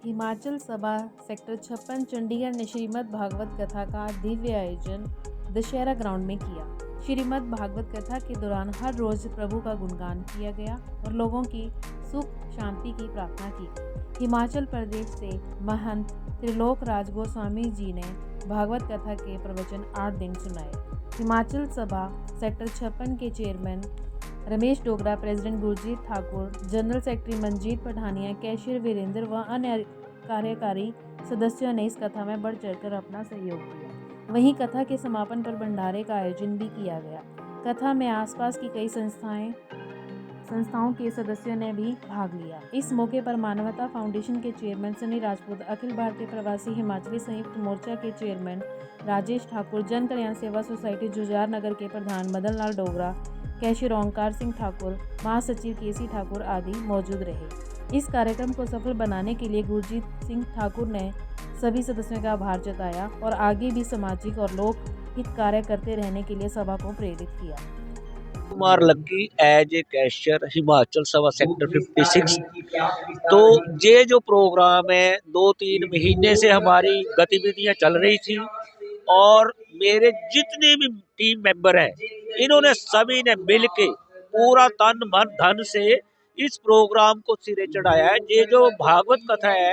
हिमाचल सभा सेक्टर 56 चंडीगढ़ ने श्रीमद् भागवत कथा का दिव्य आयोजन दशहरा ग्राउंड में किया। श्रीमद् भागवत कथा के दौरान हर रोज प्रभु का गुणगान किया गया और लोगों की सुख शांति की प्रार्थना की। हिमाचल प्रदेश से महंत त्रिलोक राज गोस्वामी जी ने भागवत कथा के प्रवचन 8 दिन सुनाए। हिमाचल सभा सेक्टर 56 के chairman Ramesh Dogra, president Gurjeet Thakur, general secretary Manjeet Pathania, cashier Virender व अन्य कार्यकारी सदस्यों ने इस कथा में बढ़ चढ़कर अपना सहयोग दिया। वहीं कथा के समापन पर भंडारे का आयोजन भी किया गया। कथा में आसपास की कई संस्थाओं के सदस्यों ने भी भाग लिया। इस मौके पर मानवता फाउंडेशन के चेयरमैन सनी राजपूत, अखिल भारतीय प्रवासी हिमाचली संयुक्त मोर्चा के चेयरमैन राजेश ठाकुर, जन कल्याण सेवा सोसाइटी जुजार नगर के प्रधान मदन लाल डोगरा, कैशियर ओंकार सिंह ठाकुर, महासचिव केसी ठाकुर आदि मौजूद रहे। इस कार्यक्रम को सफल बनाने के लिए गुरजीत सिंह ठाकुर ने सभी सदस्यों का आभार जताया और आगे भी सामाजिक और लोक हित कार्य करते रहने के लिए सभा को प्रेरित किया। कुमार लक्की एज ए कैशियर हिमाचल सभा सेक्टर 56। तो ये जो प्रोग्राम है 2-3 महीने से हमारी गतिविधियां चल रही थी और मेरे जितने भी टीम मेंबर हैं इन्होंने सभी ने मिलके पूरा तन मन धन से इस प्रोग्राम को सिरे चढ़ाया है। ये जो भागवत कथा है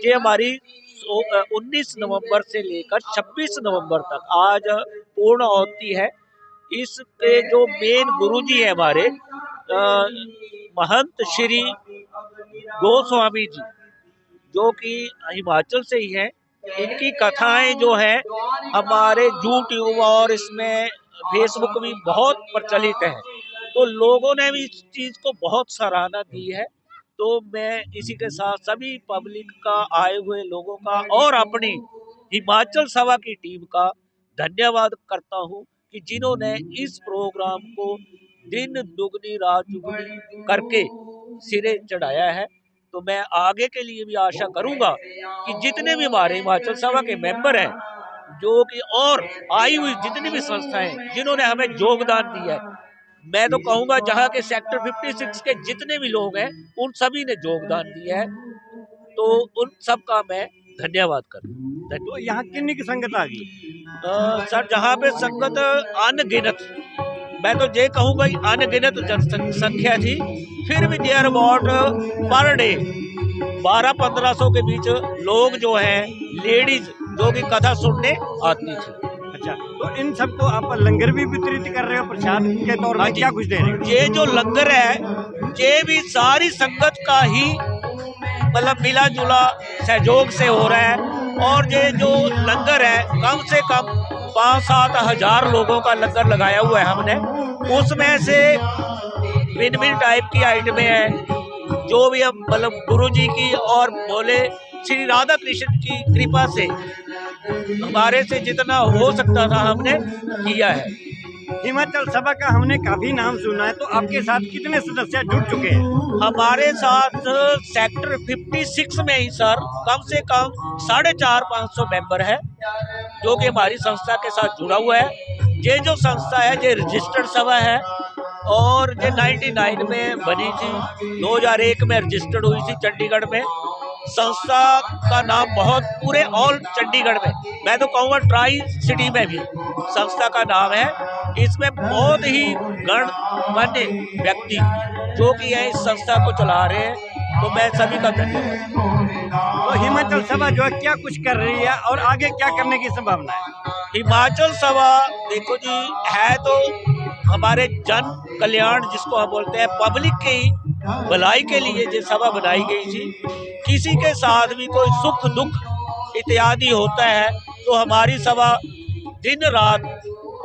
ये हमारी 19 नवंबर से लेकर 26 नवंबर तक आज पूर्ण होती है। इसके जो मेन गुरुजी है हमारे महंत श्री गोस्वामी जी, जो कि हिमाचल से ही हैं, इनकी कथाएं जो है हमारे यूट्यूब और इसमें फेसबुक भी बहुत प्रचलित है। तो लोगों ने भी इस चीज को बहुत सराहना की है। तो मैं इसी के साथ सभी पब्लिक का, आए हुए लोगों का और अपनी हिमाचल सभा की टीम का धन्यवाद करता हूं कि जिन्होंने इस प्रोग्राम को दिन दुगनी रात चुगनी करके सिरे चढ़ाया है। तो मैं आगे के लिए भी आशा करूंगा कि जितने भी हमारे हिमाचल सभा के मेंबर हैं, जो कि और आई हुई जितनी भी संस्थाएं जिन्होंने हमें योगदान दिया है, मैं तो कहूंगा जहां के सेक्टर 56 के जितने भी लोग हैं उन सभी ने योगदान दिया है, तो उन सब का मैं धन्यवाद करूँ। तो यहाँ कितनी की संगत आ गई? सर जहाँ पे संगत अनगिनत, मैं तो ये कहूँगा अनगिनत जनसंख्या थी, फिर भी देयर अबाउट पर डे 1200-1500 के बीच लोग जो हैं लेडीज जो कि कथा सुनने आती थी। अच्छा, तो इन सबको आप लंगर भी वितरित कर रहे हो प्रसाद के तौर में, क्या कुछ दे रहे हो? ये जो लंगर है ये भी सारी संगत का ही मतलब मिला जुला सहयोग से हो रहा है। और ये जो लंगर है कम से कम 5-7 हजार लोगों का लंगर लगाया हुआ है हमने। उसमें से भिन्न भिन्न टाइप की आइटमें हैं जो भी हम मतलब गुरु जी की और बोले श्री राधा कृष्ण की कृपा से हमारे से जितना हो सकता था हमने किया है। हिमाचल सभा का हमने काफी नाम सुना है, तो आपके साथ कितने सदस्य जुड़ चुके हैं? हमारे साथ सेक्टर 56 में ही सर कम से कम 450-500 मेंबर है जो कि हमारी संस्था के साथ जुड़ा हुआ है। ये जो संस्था है ये रजिस्टर्ड सभा है और ये 99 में बनी थी, 2001 में रजिस्टर्ड हुई थी चंडीगढ़ में। संस्था का नाम बहुत पूरे ऑल चंडीगढ़ में, मैं तो कहूँगा ट्राई सिटी में भी संस्था का नाम है। इसमें बहुत ही गणमान्य व्यक्ति जो कि है इस संस्था को चला रहे हैं, तो मैं सभी का धन्यवाद। तो हिमाचल सभा जो है क्या कुछ कर रही है और आगे क्या करने की संभावना है? हिमाचल सभा देखो जी है तो हमारे जन कल्याण जिसको हम बोलते हैं, पब्लिक की भलाई के लिए ये सभा बनाई गई थी। किसी के साथ भी कोई सुख दुख इत्यादि होता है तो हमारी सभा दिन रात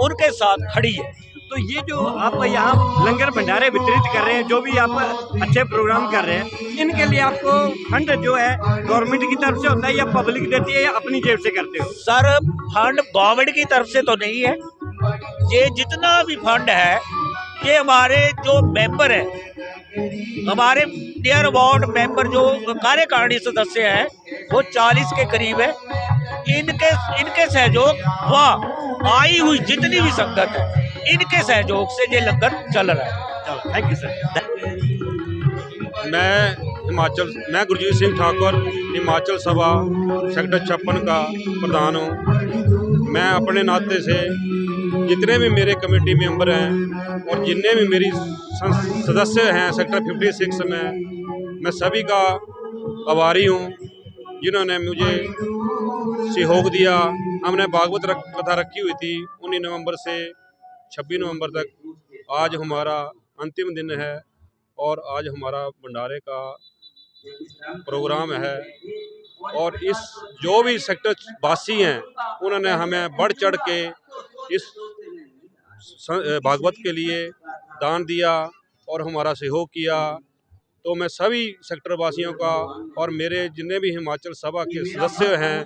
उनके साथ खड़ी है। तो ये जो आप यहाँ लंगर भंडारे वितरित कर रहे हैं, जो भी आप अच्छे प्रोग्राम कर रहे हैं, इनके लिए आपको फंड जो है गवर्नमेंट की तरफ से होता है या पब्लिक देती है या अपनी जेब से करते हो? सर फंड गवर्नमेंट की तरफ से तो नहीं है, ये जितना भी फंड है ये हमारे जो मेंबर है, हमारे डियर अबाउट मेंबर जो कार्यकारिणी सदस्य हैं वो 40 के करीब है। इनके सहयोग व आई हुई जितनी भी संगत है इनके सहयोग से ये लंगर चल रहा है। Thank you sir. मैं मैं गुरजीत सिंह ठाकुर हिमाचल सभा सेक्टर 56 का प्रधान हूँ। मैं अपने नाते से जितने भी मेरे कमेटी मेंबर हैं और जितने भी मेरी सदस्य हैं सेक्टर 56 में, मैं सभी का आभारी हूँ जिन्होंने मुझे सहयोग दिया। हमने भागवत कथा रखी हुई थी 19 नवंबर से 26 नवंबर तक। आज हमारा अंतिम दिन है और आज हमारा भंडारे का प्रोग्राम है और इस जो भी सेक्टर वासी हैं उन्होंने हमें बढ़ चढ़ के इस भागवत के लिए दान दिया और हमारा सहयोग किया। तो मैं सभी सेक्टर वासियों का और मेरे जितने भी हिमाचल सभा के सदस्य हैं,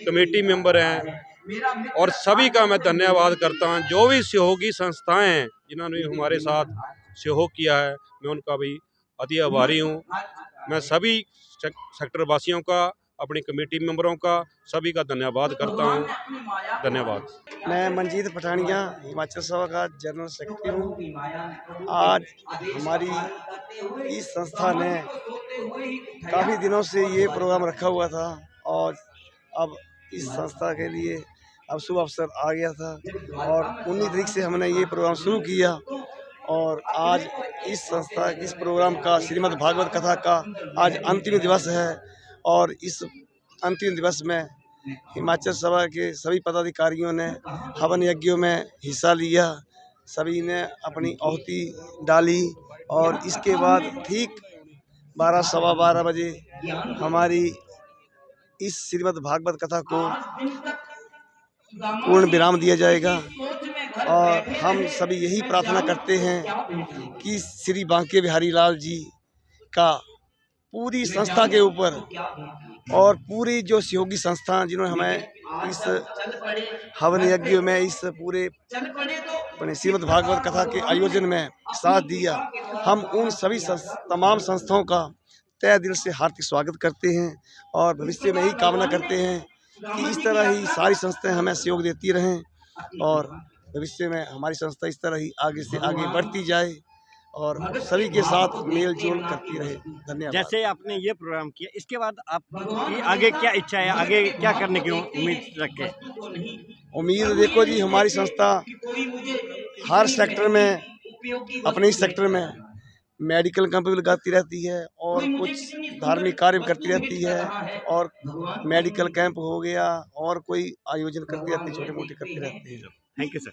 कमेटी मेंबर हैं और सभी का मैं धन्यवाद करता हूं। जो भी सहयोगी संस्थाएं हैं जिन्होंने हमारे साथ सहयोग किया है, मैं उनका भी अति आभारी हूं। मैं सभी सेक्टर वासियों का, अपनी कमेटी मेंबरों का, सभी का धन्यवाद करता हूं। धन्यवाद। मैं मंजीत पठानिया हिमाचल सभा का जनरल सेक्रेटरी हूँ। आज हमारी इस संस्था ने काफ़ी दिनों से ये प्रोग्राम रखा हुआ था और अब इस संस्था के लिए अब शुभ अवसर आ गया था और 19 तारीख से हमने ये प्रोग्राम शुरू किया और आज इस संस्था इस प्रोग्राम का श्रीमद् भागवत कथा का आज अंतिम दिवस है और इस अंतिम दिवस में हिमाचल सभा के सभी पदाधिकारियों ने हवन यज्ञों में हिस्सा लिया। सभी ने अपनी आहुति डाली और इसके बाद ठीक 12-12:15 बजे हमारी इस श्रीमद् भागवत कथा को पूर्ण विराम दिया जाएगा और हम सभी यही प्रार्थना करते हैं कि श्री बांके बिहारी लाल जी का पूरी संस्था के ऊपर और पूरी जो सहयोगी संस्था जिन्होंने हमें इस हवन यज्ञ में इस पूरे अपने श्रीमद् भागवत कथा के आयोजन में साथ दिया, हम उन सभी तमाम संस्थाओं का तहे दिल से हार्दिक स्वागत करते हैं और भविष्य में ही कामना करते हैं कि इस तरह ही सारी संस्थाएं हमें सहयोग देती रहें और भविष्य में हमारी संस्था इस तरह ही आगे से आगे बढ़ती जाए और सभी के साथ मेल जोल करती रहे। धन्यवाद। जैसे आपने ये प्रोग्राम किया, इसके बाद आपकी आगे क्या इच्छा है, आगे क्या करने की उम्मीद रखें? उम्मीद देखो जी, हमारी संस्था हर सेक्टर में, अपने ही सेक्टर में मेडिकल कैंप भी लगाती रहती है और कुछ धार्मिक कार्य करती रहती है और मेडिकल कैंप हो गया और कोई आयोजन करती रहती है, छोटे मोटे करती रहती है। Thank you sir.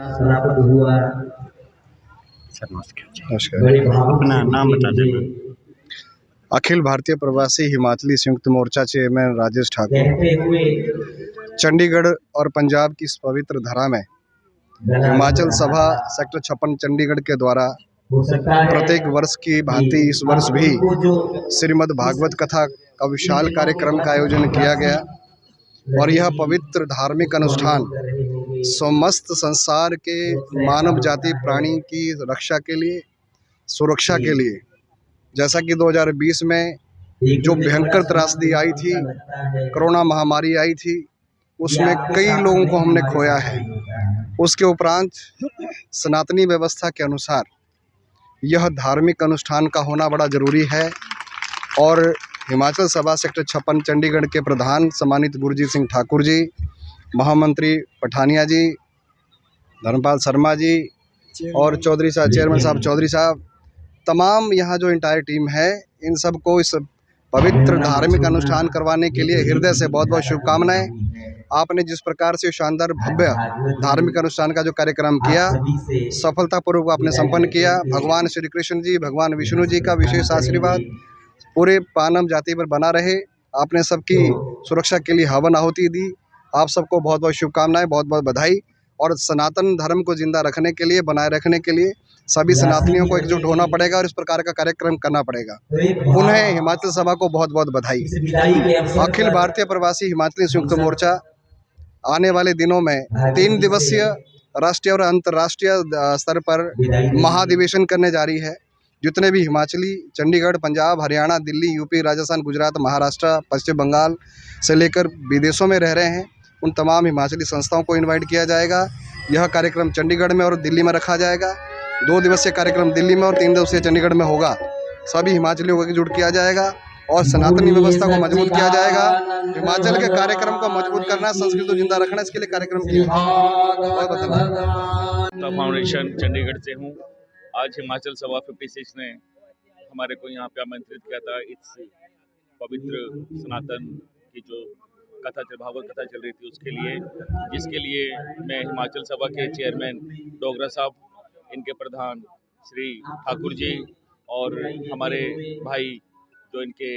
समाप्त हुआ। सर नमस्कार। अपना नाम बता देना। अखिल भारतीय प्रवासी हिमाचली संयुक्त मोर्चा चेयरमैन राजेश ठाकुर। चंडीगढ़ और पंजाब की इस पवित्र धरा में हिमाचल सभा सेक्टर 56 चंडीगढ़ के द्वारा प्रत्येक वर्ष की भांति इस वर्ष भी श्रीमद् भागवत कथा का विशाल कार्यक्रम का आयोजन किया गया और यह पवित्र धार्मिक अनुष्ठान समस्त संसार के मानव जाति प्राणी की रक्षा के लिए, सुरक्षा के लिए, जैसा कि 2020 में जो भयंकर त्रासदी आई थी, कोरोना महामारी आई थी, उसमें कई लोगों को हमने खोया है उसके उपरांत सनातनी व्यवस्था के अनुसार यह धार्मिक अनुष्ठान का होना बड़ा ज़रूरी है। और हिमाचल सभा सेक्टर 56 चंडीगढ़ के प्रधान सम्मानित गुरजीत सिंह ठाकुर जी, महामंत्री पठानिया जी, धर्मपाल शर्मा जी और चौधरी साहब, चेयरमैन साहब चौधरी साहब, तमाम यहाँ जो इंटायर टीम है, इन सब को इस पवित्र धार्मिक अनुष्ठान करवाने के लिए हृदय से बहुत बहुत शुभकामनाएं। आपने जिस प्रकार से शानदार भव्य धार्मिक अनुष्ठान का जो कार्यक्रम किया, सफलतापूर्वक आपने संपन्न किया। भगवान श्री कृष्ण जी, भगवान विष्णु जी का विशेष आशीर्वाद पूरे मानव जाति पर बना रहे। आपने सबकी सुरक्षा के लिए हवन आहुति दी। आप सबको बहुत बहुत शुभकामनाएं, बहुत बहुत बधाई। और सनातन धर्म को जिंदा रखने के लिए, बनाए रखने के लिए सभी सनातनियों को एकजुट होना पड़ेगा और इस प्रकार का कार्यक्रम करना पड़ेगा। उन्हें हिमाचल सभा को बहुत बहुत बधाई। अखिल भारतीय प्रवासी हिमाचली संयुक्त मोर्चा आने वाले दिनों में 3 दिवसीय राष्ट्रीय और अंतर्राष्ट्रीय स्तर पर महाधिवेशन करने जा रही है। जितने भी हिमाचली चंडीगढ़, पंजाब, हरियाणा, दिल्ली, यूपी, राजस्थान, गुजरात, महाराष्ट्र, पश्चिम बंगाल से लेकर विदेशों में रह रहे हैं, उन तमाम हिमाचली संस्थाओं को इनवाइट किया जाएगा। यह कार्यक्रम चंडीगढ़ में और दिल्ली में रखा जाएगा। 2 दिवसीय कार्यक्रम दिल्ली में और 3 दिवसीय चंडीगढ़ में होगा। सभी हिमाचलियों को एकजुट किया जाएगा और सनातनी व्यवस्था को मजबूत किया जाएगा। हिमाचल के कार्यक्रम को मजबूत करना, संस्कृति को जिंदा रखना, इसके लिए कार्यक्रम किया जाएगा। फाउंडेशन चंडीगढ़ से हूँ। आज हिमाचल सभा 56 ने हमारे को यहाँ पे आमंत्रित किया था। इस पवित्र सनातन की जो कथा भागवत कथा चल रही थी उसके लिए, जिसके लिए मैं हिमाचल सभा के चेयरमैन डोगरा साहब, इनके प्रधान श्री ठाकुर जी और हमारे भाई जो इनके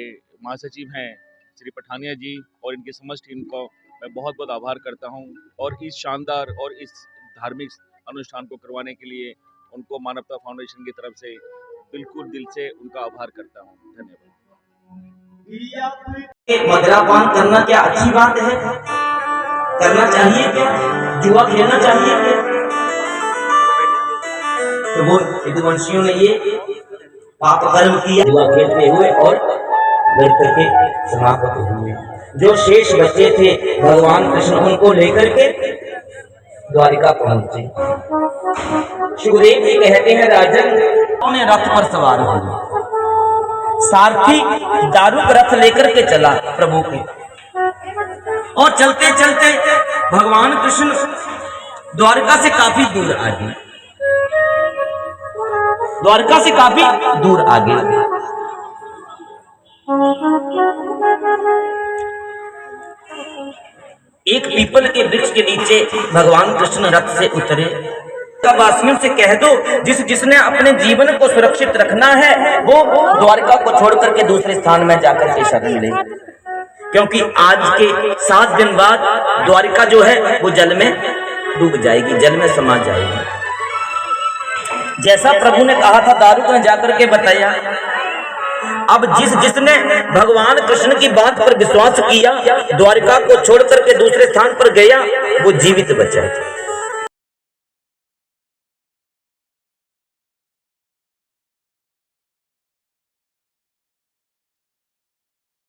महासचिव हैं श्री पठानिया जी और इनकी समस्त टीम को मैं बहुत बहुत आभार करता हूं। और इस शानदार और इस धार्मिक अनुष्ठान को करवाने के लिए उनको मानवता फाउंडेशन की तरफ से बिल्कुल दिल से उनका आभार करता हूं। धन्यवाद। मदिरापान करना क्या अच्छी बात है? करना चाहिए क्या? जुआ खेलना चाहिए क्या? तो वो यदुवंशियों ने ये पाप कर्म किया, जुआ खेलते हुए और डर करके समाप्त हुए। जो शेष बच्चे थे भगवान कृष्ण उनको लेकर के द्वारिका पहुंचे। सुखदेव जी कहते हैं, राजन उन्हें रथ पर सवार हुए। सारथी दारुक रथ लेकर के चला प्रभु के, और चलते चलते भगवान कृष्ण द्वारका से काफी दूर आ गए। द्वारका से काफी दूर आ गए। एक पीपल के वृक्ष के नीचे भगवान कृष्ण रथ से उतरे। वासियों से कह दो, जिसने अपने जीवन को सुरक्षित रखना है वो द्वारका को छोड़ करके दूसरे स्थान में जाकर के शरण ले, क्योंकि आज के 7 दिन बाद द्वारका जो है वो जल में डूब जाएगी, जल में समा जाएगी। जैसा प्रभु ने कहा था, दारुक ने जाकर के बताया। अब जिसने भगवान कृष्ण की बात पर विश्वास किया, द्वारका को छोड़ करके दूसरे स्थान पर गया, वो जीवित बचा।